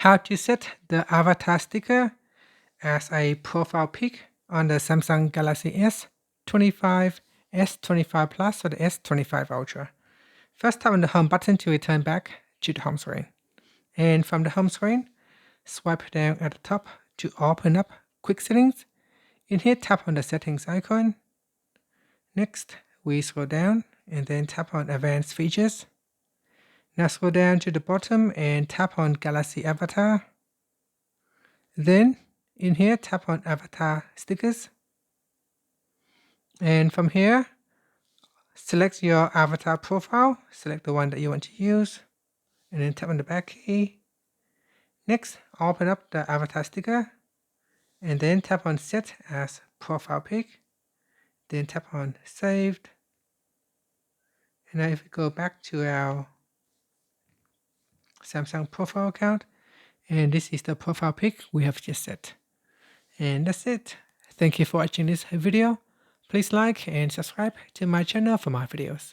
how to set the avatar sticker as a profile pic on the Samsung Galaxy S25, S25 Plus, or the S25 Ultra. First, tap on the home button to return back to the home screen. And from the home screen, swipe down at the top to open up Quick Settings. In here, tap on the settings icon. Next, we scroll down and then tap on Advanced Features. Now scroll down to the bottom and tap on Galaxy Avatar. Then, in here, tap on Avatar Stickers. And from here, select your avatar profile. Select the one that you want to use. And then tap on the back key. Next, open up the avatar sticker. And then tap on Set as Profile Pic. Then tap on Saved. And now if we go back to our Samsung profile account, and this is the profile pic we have just set. And that's it. Thank you for watching this video. Please like and subscribe to my channel for more videos.